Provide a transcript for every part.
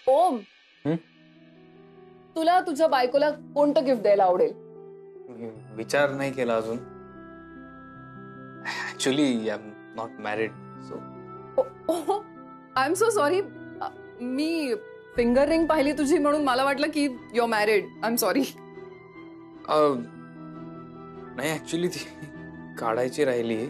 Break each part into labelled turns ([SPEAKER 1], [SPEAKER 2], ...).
[SPEAKER 1] ओम, तुला तुझ्या बायकोला कोणतं गिफ्ट द्यायला आवडेल?
[SPEAKER 2] विचार नाही केला अजून. Actually I am not married so.
[SPEAKER 1] I am so sorry. मी फिंगर रिंग पाहिली तुझी म्हणून मला वाटलं की you are married. I am sorry.
[SPEAKER 2] नाही ऍक्च्युली ती काढायची राहिली.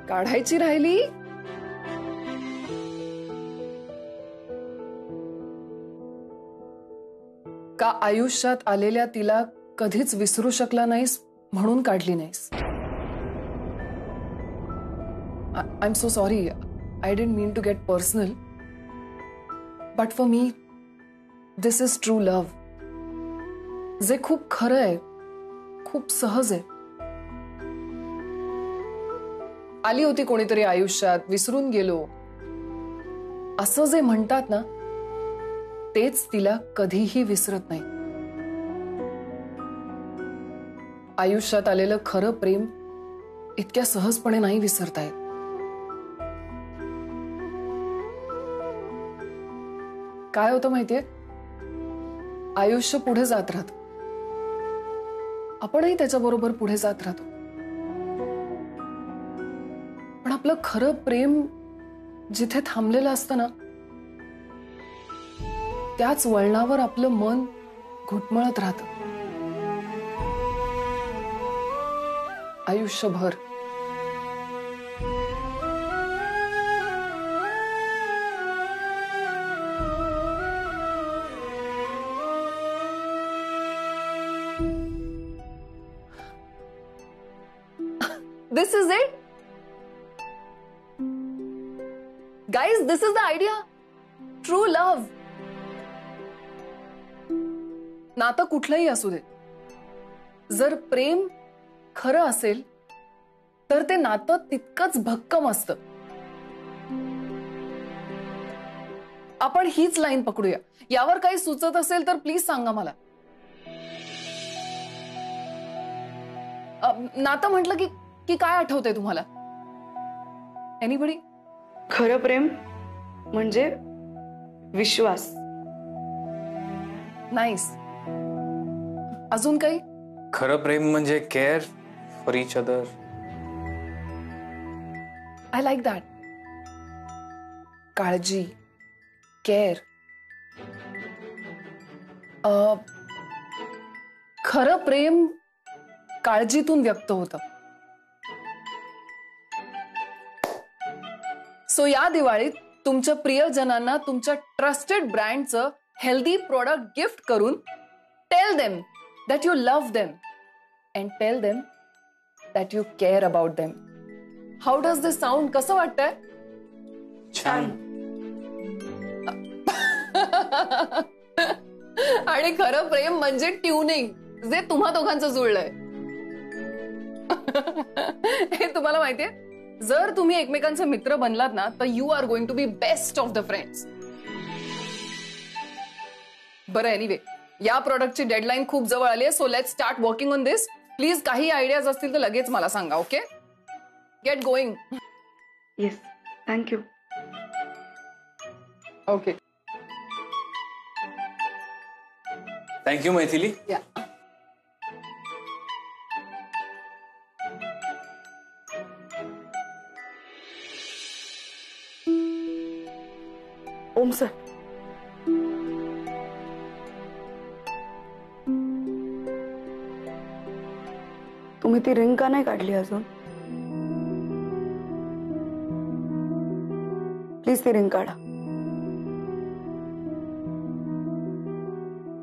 [SPEAKER 1] काढायची राहिली? का आयुष्यात आलेल्या तिला कधीच विसरू शकला नाहीस म्हणून काढली नाहीस? I am so sorry. I didn't mean to get personal, but for me this is true love, जे खूप खरं आहे, खूप सहज आहे. आली होती कोणीतरी आयुष्यात, विसरून गेलो असं जे म्हणतात ना, तेच तिला कधीही विसरत नाही. आयुष्यात आलेलं खरं प्रेम इतक्या सहजपणे नाही विसरता येत. काय होतं माहितीये, आयुष्य पुढे जात राहतं, आपणही त्याच्याबरोबर पुढे जात राहतो, पण आपलं खरं प्रेम जिथे थांबलेलं असतं ना, त्याच वळणावर आपलं मन घुटमळत राहतं आयुष्यभर. This is it? Guys, this is the idea. True love. नातं कुठलंही असू दे, जर प्रेम खरं असेल तर ते नातं तितकंच भक्कम असतं. आपण हीच लाईन पकडूया. यावर काही सुचत असेल तर प्लीज सांगा मला. नातं म्हटलं की काय आठवतंय तुम्हाला? एनीबडी?
[SPEAKER 3] खरं प्रेम म्हणजे विश्वास.
[SPEAKER 1] नाईस. अजून काही?
[SPEAKER 2] खरं प्रेम म्हणजे care for each other.
[SPEAKER 1] I like that. काळजी, केअर. खरं प्रेम काळजीतून व्यक्त होतं. सो या दिवाळीत तुमच्या प्रियजनांना तुमच्या ट्रस्टेड ब्रँडचं हेल्दी प्रोडक्ट गिफ्ट करून tell them that you love them and tell them that you care about them. How does this sound? कसं वाटतंय?
[SPEAKER 2] छान.
[SPEAKER 1] आणि खरं प्रेम म्हणजे ट्युनिंग, जे तुम्हा दोघांचं जुळलंय. हे तुम्हाला माहितीये, जर तुम्ही एकमेकांचे मित्र बनलात ना, तर you are going to be best of the friends. बरं, एनिवे, या प्रोडक्टची डेडलाईन खूप जवळ आली आहे, so let's start working on this. Please काही आयडियाज असतील तर लगेच मला सांगा. Okay, get going.
[SPEAKER 3] Yes, thank you.
[SPEAKER 1] Okay,
[SPEAKER 2] thank you Maithili.
[SPEAKER 1] Yeah.
[SPEAKER 3] Om sir, तुम्ही ती रिंग का नाही काढली अजून? प्लीज ती रिंग काढा.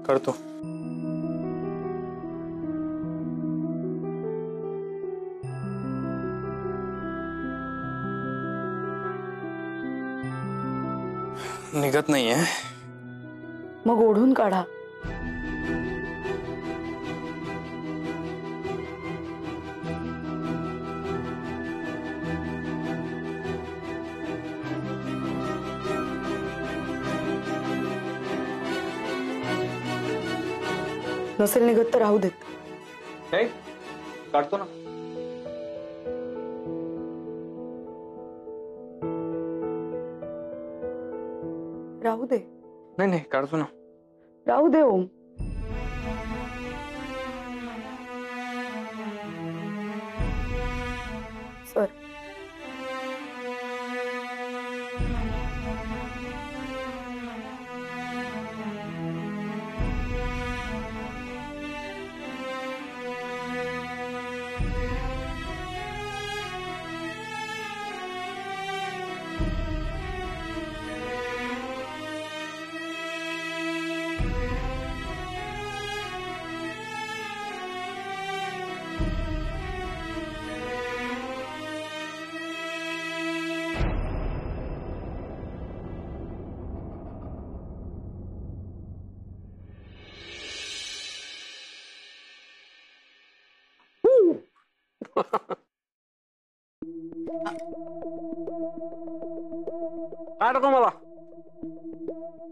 [SPEAKER 2] करतो. निघत नाहीये.
[SPEAKER 3] मग ओढून काढा. नसेल निघत तर राहू देत.
[SPEAKER 2] काढतो ना.
[SPEAKER 3] राहू दे,
[SPEAKER 2] नाही नाही काढतो ना.
[SPEAKER 3] राहू दे ओम. सर
[SPEAKER 4] काय नको मला,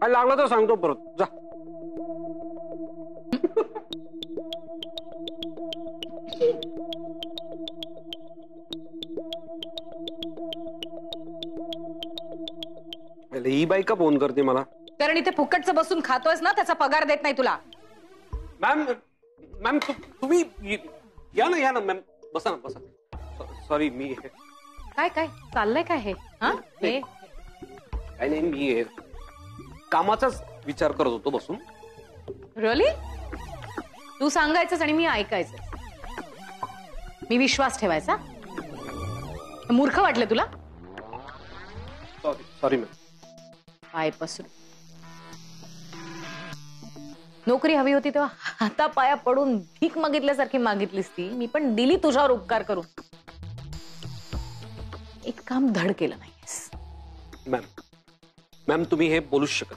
[SPEAKER 4] काय लागलं तर सांगतो परत. जा. ही बाई का फोन करते मला?
[SPEAKER 5] कारण इथे फुकटचं बसून खातोयस ना, त्याचा पगार देत नाही तुला.
[SPEAKER 4] मॅम मॅम तुम्ही या ना मॅम, बसा ना बसा. सॉरी मी
[SPEAKER 5] काय काय चाललंय काय हे? हे
[SPEAKER 4] काय नाही, मी कामाचाच विचार करत होतो बसून.
[SPEAKER 5] रिअली? तू सांगायचंस आणि मी ऐकायचं, मी विश्वास ठेवायचा? मूर्ख वाटलं तुला?
[SPEAKER 4] Sorry ma'am.
[SPEAKER 5] पायपासून नोकरी हवी होती तेव्हा हातापाया पडून भीक मागितल्यासारखी मागितलीस ती, मी पण दिली तुझ्यावर उपकार करून. एक काम धड केलं नाहीस.
[SPEAKER 4] मॅम तुम्ही हे बोलूच शकत.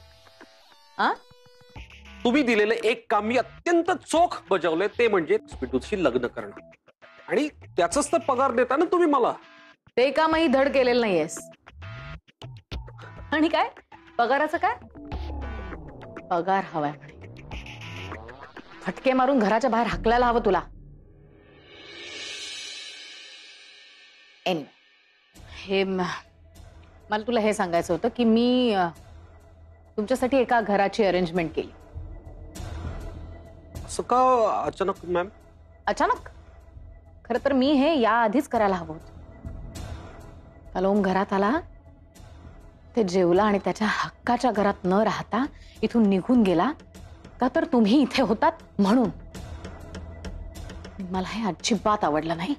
[SPEAKER 4] तुम्ही दिलेलं एक काम मी अत्यंत चोख बजावलंय, ते म्हणजे हॉस्पिटलशी लग्न करणं, आणि त्याचाच तर पगार देता ना तुम्ही मला.
[SPEAKER 5] ते कामही धड केलेलं नाहीयेस. आणि काय पगाराचं काय? पगार हवाय म्हणे, फटके मारून घराच्या बाहेर हाकलायला हवं तुला. एनिवे, हे मला तुला हे सांगायचं होतं की मी तुमच्यासाठी एका घराची अरेंजमेंट केली.
[SPEAKER 4] असं का अचानक मॅम?
[SPEAKER 5] अचानक? खरं तर मी हे याआधीच करायला हवं होतं. काल ओम घरात आला, ते जेवला आणि त्याच्या हक्काच्या घरात न राहता इथून निघून गेला का तर तुम्ही इथे होतात म्हणून. मला हे अजिबात आवडलं नाही.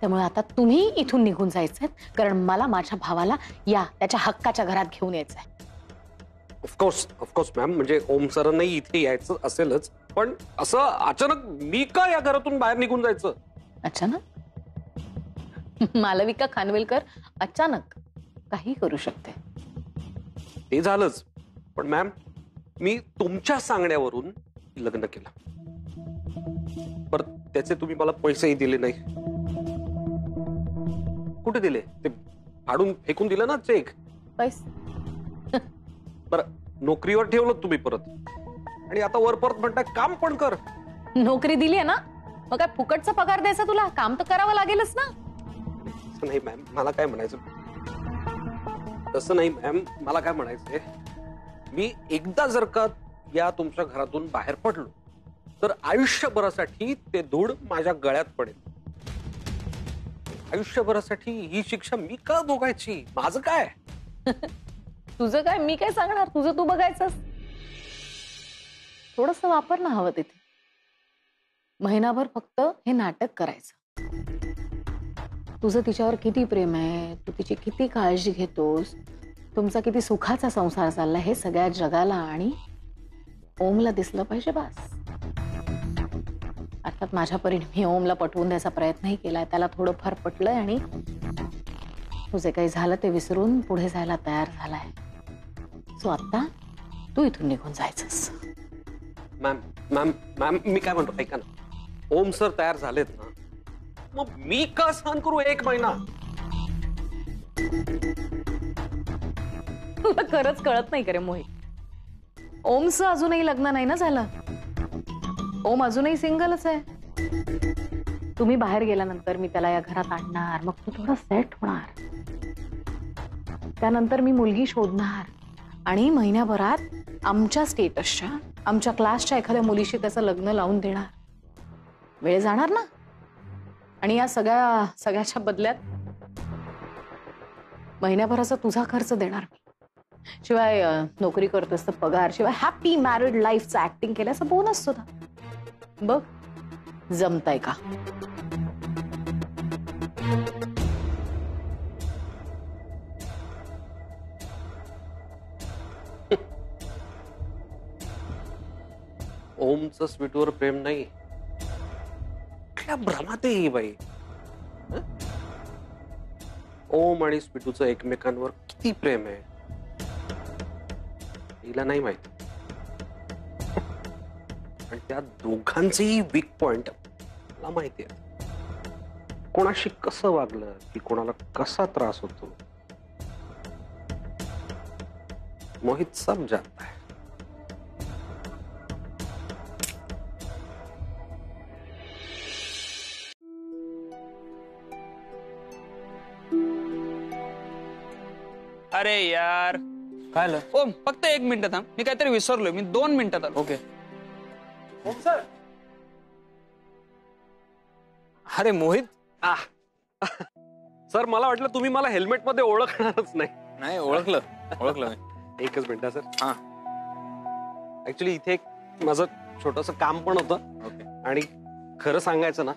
[SPEAKER 5] त्यामुळे आता तुम्ही इथून निघून जायचंय, कारण मला माझ्या भावाला या त्याच्या हक्काच्या घरात घेऊन यायचंय.
[SPEAKER 4] ऑफकोर्स मॅम, म्हणजे ओम सर नाही इथे यायचं असेलच, पण असं अचानक मी का या घरातून बाहेर निघून जायचं?
[SPEAKER 5] अचानक? मालविका खानविलकर अचानक काही करू शकते.
[SPEAKER 4] ते झालंच, पण मॅम मी तुमच्या सांगण्यावरून लग्न केलं. परत त्याचे तुम्ही मला पैसेही दिले नाही. कुठे दिले? ते फाडून फेकून दिलं ना चेक.
[SPEAKER 5] पैसे?
[SPEAKER 4] बरं, नोकरीवर ठेवलं तुम्ही परत, आणि आता वर परत म्हणताय काम पण कर.
[SPEAKER 5] नोकरी दिली आहे ना, मग काय फुकटचा पगार द्यायचा तुला? काम तर करावं लागेलच ना.
[SPEAKER 4] नाही मॅम, मला काय म्हणायचं तसं नाही मॅम. मला काय म्हणायचंय, मी एकदा जर का या तुमच्या घरातून बाहेर पडलो तर आयुष्यभरासाठी ते धूळ माझ्या गळ्यात पडेल. आयुष्यभरासाठी ही शिक्षा मी का भोगायची? माझं काय?
[SPEAKER 5] तुझं काय मी काय सांगणार, तुझं तू बघायचंस. थोडंसं वापर ना हवं तिथे. महिनाभर फक्त हे नाटक करायचं. तुझं तिच्यावर किती प्रेम आहे, तू तिची किती काळजी घेतोस, तुमचा किती सुखाचा संसार चालला हे सगळ्या जगाला आणि ओमला दिसलं पाहिजे बस. अर्थात माझ्या परीने मी ओमला पटवून द्यायचा प्रयत्नही केलाय, त्याला थोडं फार पटलंय आणि तुझे काही झालं ते विसरून पुढे जायला तयार झालाय. सो आता तू इथून निघून जायचंस.
[SPEAKER 4] मॅम मॅम मॅम मी काय म्हणतो ऐका ना, ओम सर तयार झालेत ना, मग मी का सहन करू 1 महिना?
[SPEAKER 5] तुला खरंच कळत नाही का रे मोहित? ओमचं अजूनही लग्न नाही ना झालं. ओम अजूनही सिंगलच आहे. तुम्ही बाहेर गेल्यानंतर मी त्याला या घरात आणणार, मग तो थोडा सेट होणार, त्यानंतर मी मुलगी शोधणार, आणि महिन्याभरात आमच्या स्टेटसच्या आमच्या क्लासच्या एखाद्या मुलीशी त्याचं लग्न लावून देणार. वेळ जाणार ना. आणि या सगळ्याच्या बदल्यात महिन्याभराचा तुझा खर्च देणार मी. शिवाय नोकरी करतोस तर पगार, शिवाय हॅपी मॅरिड लाईफचा ऍक्टिंग केल्याचा बोनस सुद्धा. बघ जमताय का?
[SPEAKER 4] ओमचं स्वीटूवर प्रेम नाही. कुठल्या भ्रमात आहे ही बाई? हं? ओम आणि स्वीटूचं एकमेकांवर किती प्रेम आहे हिला नाही माहित. आणि त्या दोघांचेही वीक पॉइंट मला माहिती आहे. कोणाशी कसं वागलं की कोणाला कसा त्रास होतो मोहित सब जानता है.
[SPEAKER 6] अरे यार
[SPEAKER 2] काय आलं?
[SPEAKER 6] ओम फक्त 1 मिनिट थांब. मी काहीतरी विसरलोय. मी 2 मिनिटात आलो.
[SPEAKER 2] ओके. अरे मोहित.
[SPEAKER 4] सर मला वाटलं तुम्ही मला हेल्मेट मध्ये ओळखणारच नाही.
[SPEAKER 2] नाही ओळखलं मी.
[SPEAKER 4] एकच मिनिट सर.
[SPEAKER 2] हा.
[SPEAKER 4] ऍक्च्युली इथे एक माझं छोटस काम पण होतं.
[SPEAKER 2] ओके.
[SPEAKER 4] आणि खरं सांगायचं ना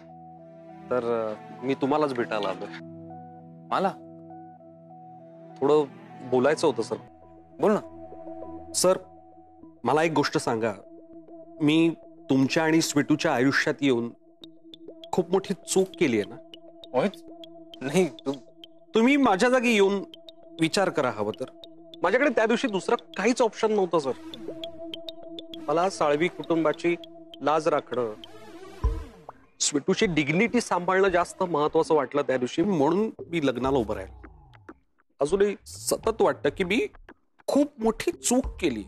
[SPEAKER 4] तर मी तुम्हालाच भेटायला आलोय.
[SPEAKER 2] मला
[SPEAKER 4] थोडं बोलायचं होतं सर.
[SPEAKER 2] बोल ना.
[SPEAKER 4] सर मला एक गोष्ट सांगा. मी तुमच्या आणि स्वीटूच्या आयुष्यात येऊन खूप मोठी चूक केली आहे ना.
[SPEAKER 2] मोहित नाही
[SPEAKER 4] तुम्ही माझ्या जागी येऊन विचार करा हवं तर. माझ्याकडे त्या दिवशी दुसरं काहीच ऑप्शन नव्हतं सर. मला साळवी कुटुंबाची लाज राखणं, स्वीटूची डिग्निटी सांभाळणं जास्त महत्वाचं वाटलं त्या दिवशी, म्हणून मी लग्नाला उभं राहिलो. अजूनही सतत वाटतं की मी खूप मोठी चूक केली.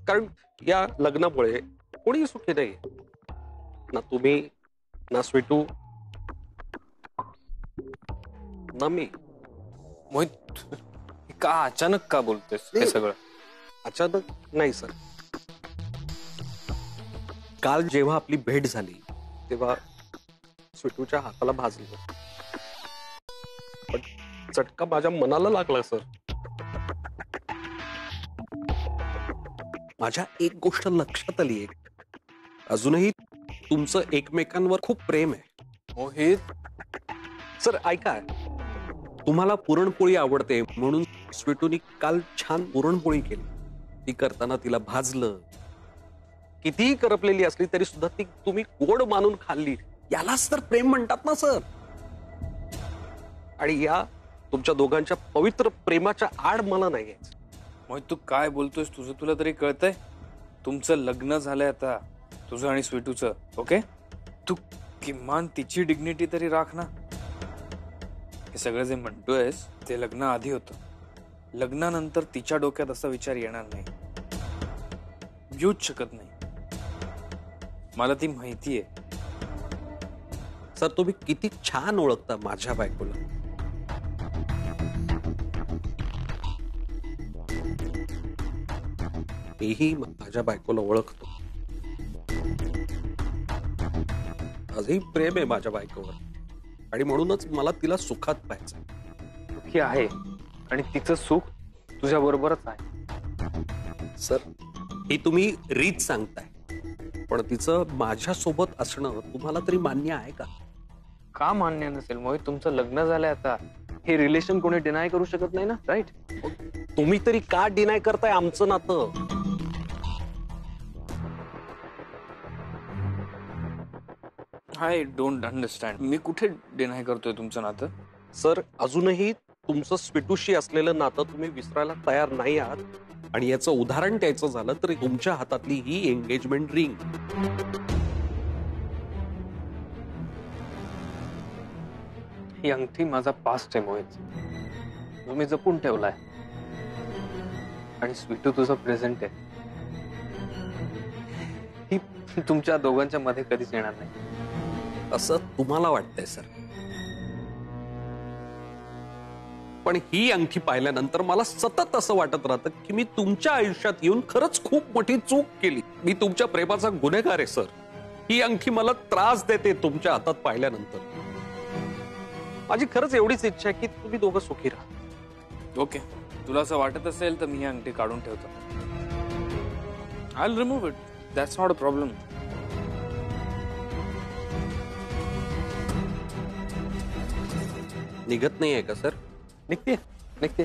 [SPEAKER 4] कारण या लग्नामुळे कोणी सुखी नाही. ना तुम्ही, ना स्वीटू, ना मी.
[SPEAKER 2] मोहित का अचानक का बोलतेस हे सगळं?
[SPEAKER 4] अचानक नाही सर. काल जेव्हा आपली भेट झाली तेव्हा स्वीटूच्या हाताला भाजलं, पण चटका माझ्या मनाला लागला सर. माझ्या एक गोष्ट लक्षात आली आहे. अजूनही तुमचं एकमेकांवर खूप प्रेम आहे.
[SPEAKER 2] मोहित
[SPEAKER 4] सर ऐका, तुम्हाला पुरणपोळी आवडते म्हणून स्वीटूनी काल छान पुरणपोळी केली. ती करताना तिला भाजलं. कितीही करपलेली असली तरी सुद्धा ती तुम्ही गोड मानून खाल्ली. यालाच तर प्रेम म्हणतात ना सर. आणि या तुमच्या दोघांच्या पवित्र प्रेमाच्या आड मला नाही यायचं.
[SPEAKER 2] मोहित तू काय बोलतोयस? तुझं तुला तरी कळतंय? तुमचं लग्न झालंय आता, तुझं आणि स्वीटूचं. ओके, तू किमान तिची डिग्निटी तरी राख ना. हे सगळं जे म्हणतोयस ते लग्न आधी होतं. लग्नानंतर तिच्या डोक्यात असा विचार येणार नाही, येऊच शकत नाही. मला ती माहितीये.
[SPEAKER 4] सर तुम्ही किती छान ओळखता माझ्या बायकोला. मीही माझ्या बायकोला ओळखतो. आजही प्रेम आहे माझ्या बायकोवर, आणि म्हणूनच मला तिला सुखात पाहायचं.
[SPEAKER 2] दुःखी आहे आणि तिचं सुख तुझ्या बरोबरच आहे.
[SPEAKER 4] सर ही तुम्ही रीत सांगताय, पण तिचं माझ्या सोबत असणं तुम्हाला तरी मान्य आहे का?
[SPEAKER 2] का मान्य नसेल मोहित? तुमचं लग्न झालंय आता. हे रिलेशन कोणी डिनाय करू शकत नाही ना, राईट?
[SPEAKER 4] तुम्ही तरी का डिनाय करताय आमचं नातं?
[SPEAKER 2] I don't understand. मी कुठे डिनाय करतोय तुमचं नातं?
[SPEAKER 4] सर अजूनही तुमचं स्वीटूशी असलेलं नातं तुम्ही विसरायला तयार नाही आहात. आणि याचं उदाहरण द्यायचं झालं तर तुमच्या हातातली ही एंगेजमेंट रिंग.
[SPEAKER 2] ही अंगठी माझा पास्ट आहे मोहित, जो मी जपून ठेवलाय. आणि स्वीटू तुझं प्रेझेंट आहे. ही तुमच्या दोघांच्या मध्ये कधीच येणार नाही
[SPEAKER 4] असं तुम्हाला वाटतंय सर. पण ही अंगठी पाहिल्यानंतर मला सतत असं वाटत राहतं की मी तुमच्या आयुष्यात येऊन खरंच खूप मोठी चूक केली. मी तुमच्या प्रेमाचा गुन्हेगार आहे सर. ही अंगठी मला त्रास देते तुमच्या हातात पाहिल्यानंतर. माझी खरंच एवढीच इच्छा आहे की तुम्ही दोघं सुखी राहा.
[SPEAKER 2] ओके, तुला असं वाटत असेल तर मी ही अंगठी काढून ठेवतो. I will remove it. That's not a problem.
[SPEAKER 4] निघत नाहीये का सर? निघते निघते.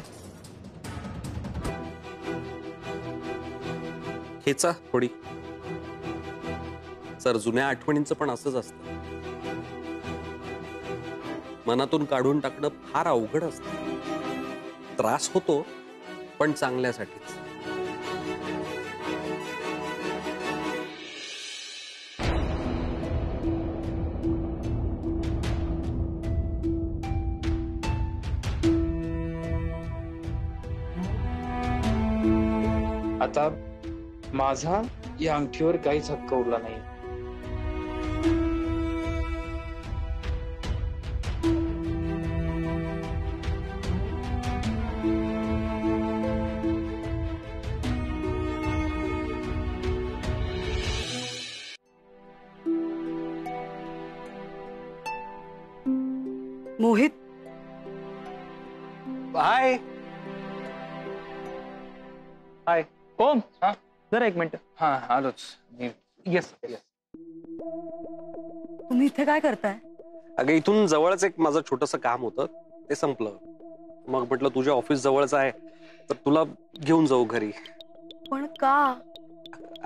[SPEAKER 4] खेचा थोडी. सर, जुन्या आठवणींचं पण असंच असतं. मनातून काढून टाकणं फार अवघड असतं. त्रास होतो पण चांगल्यासाठीच.
[SPEAKER 2] आता माझा या अंगठीवर काहीच हक्क उरला नाही.
[SPEAKER 3] मोहित,
[SPEAKER 4] हाय हाय.
[SPEAKER 6] ओम
[SPEAKER 2] हा?
[SPEAKER 6] जरा एक मिनिट.
[SPEAKER 2] हा, आलोच.
[SPEAKER 4] येस.
[SPEAKER 3] तुम्ही इथे काय करताय?
[SPEAKER 4] अगं, इथून जवळच एक माझं छोटंसं काम होतं, ते संपलं. मग म्हटलं तुझ्या ऑफिस जवळच आहे तर तुला घेऊन जाऊ घरी.
[SPEAKER 3] पण का?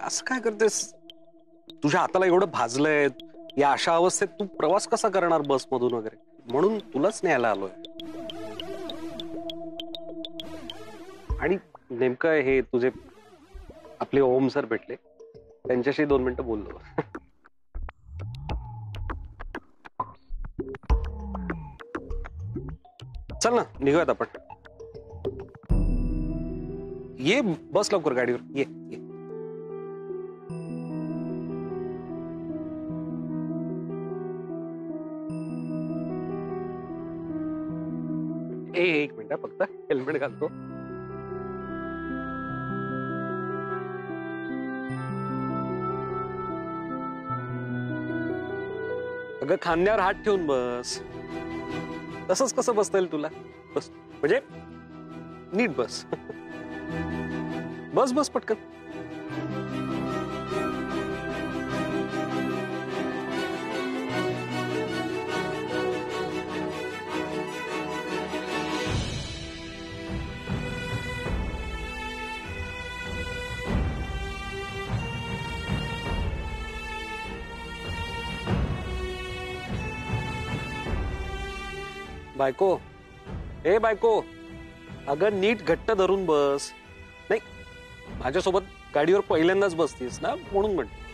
[SPEAKER 4] असं काय करतेस? तुझ्या हाताला एवढं भाजलंय. या अशा अवस्थेत तू प्रवास कसा करणार बसमधून वगैरे, म्हणून तुलाच न्यायला आलोय. आणि नेमकं हे तुझे आपले ओम सर भेटले, त्यांच्याशी 2 मिनिटं बोललो. चल ना, निघूयात आपण. ये, बस लवकर गाडीवर. ये ये. एक मिनिट फक्त हेल्मेट घालतो. अगं, खांद्यावर हात ठेवून बस. तसंच कसं बसता येईल तुला? बस, म्हणजे नीट बस. बस बस पटकन. बायको, ए बायको, अगं नीट घट्ट धरून बस. नाही, माझ्यासोबत गाडीवर पहिल्यांदाच बसतीस ना, म्हणून म्हणते.